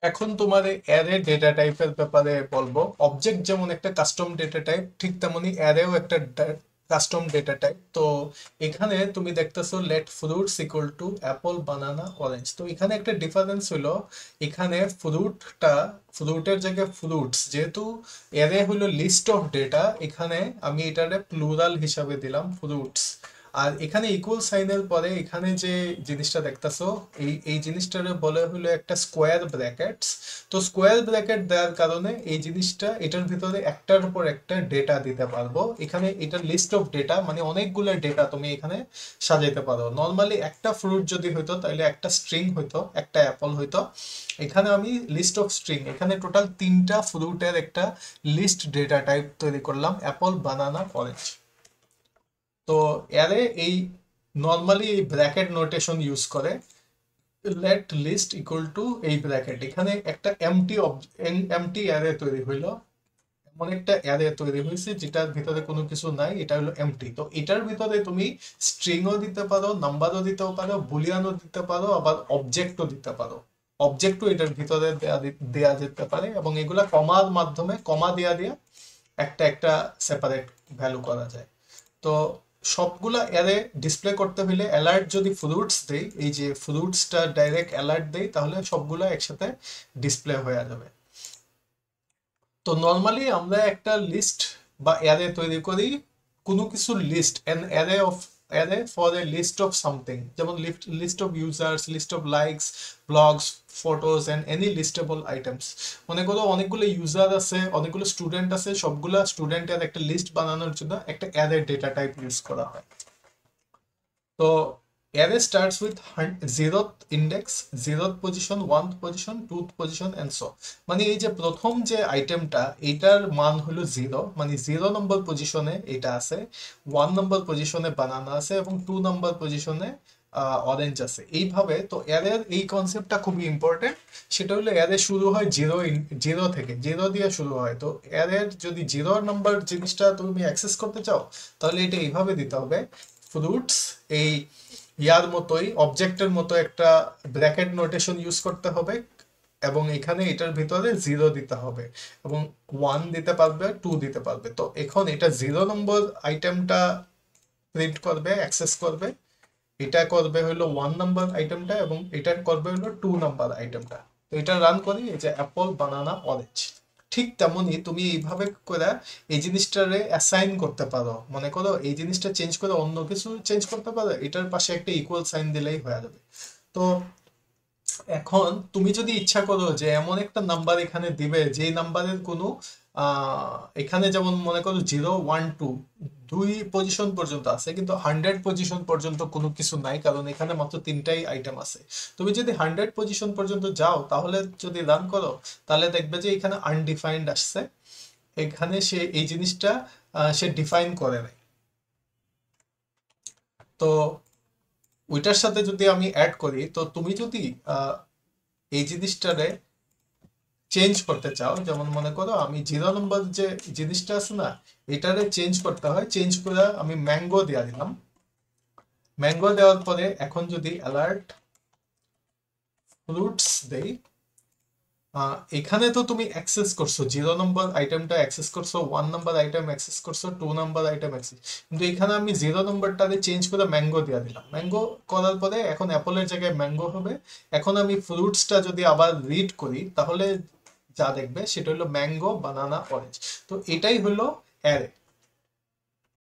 এখন তোমাদের array data টাইপের ব্যাপারে বলবো। অবজেক্ট যেমন একটা কাস্টম ডেটা টাইপ, ঠিক তেমনি অ্যারেও একটা কাস্টম ডেটা টাইপ। তো এখানে তুমি দেখতেছো let fruits equal to apple, banana, orange. তো এখানে একটা ডিফারেন্স হলো, এখানে ফ্রুটের জায়গায় ফ্রুটস, যেহেতু অ্যারে হলো লিস্ট অফ ডেটা, এখানে আমি এটারে প্লুরাল হিসাবে দিলাম ফ্রুটস। আর এখানে ইকুয়াল সাইনের পরে এখানে যে জিনিসটা দেখতাছো, এই জিনিসটারে বলে হলো একটা স্কোয়ার ব্র্যাকেটস। তো স্কোয়ার ব্র্যাকেট দেওয়ার কারণে এই জিনিসটা এটার ভিতরে একটার উপর একটা ডেটা দিতে পারবো। এখানে এটার লিস্ট অফ ডেটা মানে অনেকগুলো ডেটা তুমি এখানে সাজাইতে পারো। নর্মালি একটা ফ্রুট যদি হইতো তাহলে একটা স্ট্রিং হইতো, একটা অ্যাপল হইতো। এখানে আমি লিস্ট অফ স্ট্রিং, এখানে টোটাল তিনটা ফ্রুটের একটা লিস্ট ডেটা টাইপ তৈরি করলাম, অ্যাপল, বানানা, অরেঞ্জ। তো অ্যারে এই নর্মালি এই ব্র্যাকেট নোটেশন ইউজ করে, লেট লিস্ট ইকুয়াল টু এই ব্র্যাকেট, এখানে একটা এমটি অ্যারে তৈরি হইলো। এমন একটা অ্যারে তৈরি হয়েছে যেটার ভিতরে কোনো কিছু নাই, এটা হলো এমটি। তো এটার ভিতরে তুমি স্ট্রিংও দিতে পারো, নাম্বারও দিতে পারো, বুলিয়ানও দিতে পারো, আবার অবজেক্টও দিতে পারো। অবজেক্টও এটার ভিতরে দেয়া যেতে পারে, এবং এগুলা কমার মাধ্যমে, কমা দেয়া দিয়ে একটা একটা সেপারেট ভ্যালু করা যায়। তো সবগুলা অ্যারে ডিসপ্লে করতে হলে অ্যালার্ট যদি ফ্রুটস দেই, এই যে ফ্রুটসটা ডাইরেক্ট অ্যালার্ট দেই, তাহলে সবগুলা একসাথে ডিসপ্লে হয়ে যাবে। তো নর্মালি আমরা একটা লিস্ট বা অ্যারে তৈরি করি, কোনো কিছু list, an array of, array for a list of something, যেমন list of users, list of likes, blogs, photos and any listable items. মনে করো অনেকগুলো ইউজার আছে, অনেকগুলো স্টুডেন্ট আছে, সবগুলা স্টুডেন্টের একটা লিস্ট বানানোর জন্য একটা অ্যারে ডেটা টাইপ ইউজ করা হয়। তো array starts with zeroth index, zeroth position, 1th position, 2th position and so। মানে এই যে প্রথম যে আইটেমটা, এটার মান হলো জিরো, মানে 0 নম্বর পজিশনে এটা আছে, 1 নম্বর পজিশনে বানানা আছে, এবং 2 নম্বর পজিশনে অরেঞ্জ আছে। এইভাবে তো অ্যারের এই কনসেপ্টটা খুবই ইম্পর্টেন্ট। সেটা হলো অ্যারে শুরু হয় জিরো থেকে, জিরো দিয়ে শুরু হয়। তো অ্যারের যদি 0 নম্বর জিনিসটা তুমি অ্যাক্সেস করতে চাও, তাহলে এটা এইভাবে দিতে হবে, ফ্রুটস, এই ইয়ার মতোই অবজেক্টের মতো একটা ব্র্যাকেট নোটেশন ইউজ করতে হবে, এবং এখানে এটার ভিতরে জিরো দিতে হবে, এবং 1 দিতে পারবে, 2 দিতে পারবে। তো এখন এটা 0 নম্বর আইটেমটা প্রিন্ট করবে, অ্যাক্সেস করবে। এটা করবে হলো 1 নম্বর আইটেমটা, এবং এটা করবে হলো 2 নম্বর আইটেমটা। তো এটা রান করি, এই যে অ্যাপল, বানানা, অরেঞ্জ। ঠিক তেমনই তুমি এইভাবে করে এই জিনিসটারে অ্যাসাইন করতে পারো। মনে করো এই জিনিসটা চেঞ্জ করে অন্য কিছু চেঞ্জ করতে পারো, এটার পাশে একটা ইকুয়াল সাইন দিলেই হয়ে যাবে। তো এখন তুমি যদি ইচ্ছা করো যে এমন একটা নাম্বার এখানে দিবে যেই নাম্বারের কোনো এখানে যেমন মনে করো 0, 1, 2 দুই পজিশন পর্যন্ত আছে, কিন্তু 100 পজিশন পর্যন্ত কোনো কিছু নাই, কারণ এখানে মাত্র তিনটাই আইটেম আছে। তুমি যদি 100 পজিশন পর্যন্ত যাও, তাহলে যদি রান করো, তাহলে দেখবে যে এখানে আনডিফাইন্ড আসছে। এখানে সে এই জিনিসটা সে ডিফাইন করে নাই। তো ওইটার সাথে যদি আমি অ্যাড করি, তো তুমি যদি এই জিনিসটারে চেঞ্জ করতে চাও, যেমন মনে করো আমি 0 নম্বর যে জিনিসটা আছে না, এটারে চেঞ্জ করতে হয়, চেঞ্জ করে আমি ম্যাঙ্গো দেওয়া দিলাম। ম্যাঙ্গো দেওয়ার পরে এখন যদি অ্যালার্ট ফ্রুটস দেই, এখানে তো তুমি অ্যাক্সেস করছো 0 নম্বর আইটেমটা, অ্যাক্সেস করছো 1 নম্বর আইটেম, অ্যাক্সেস করছো 2 নম্বর আইটেম, অ্যাক্সেস। কিন্তু এখানে আমি 0 নম্বরটাতে চেঞ্জ করে ম্যাঙ্গো দিয়ে দিলাম। ম্যাঙ্গো করার পরে এখন অ্যাপলের জায়গায় ম্যাঙ্গো হবে। এখন আমি ফ্রুটসটা যদি আবার রিড করি, তাহলে যা দেখবে সেটা হলো ম্যাঙ্গো, বানানা, অরেঞ্জ। তো এটাই হলো অ্যারে।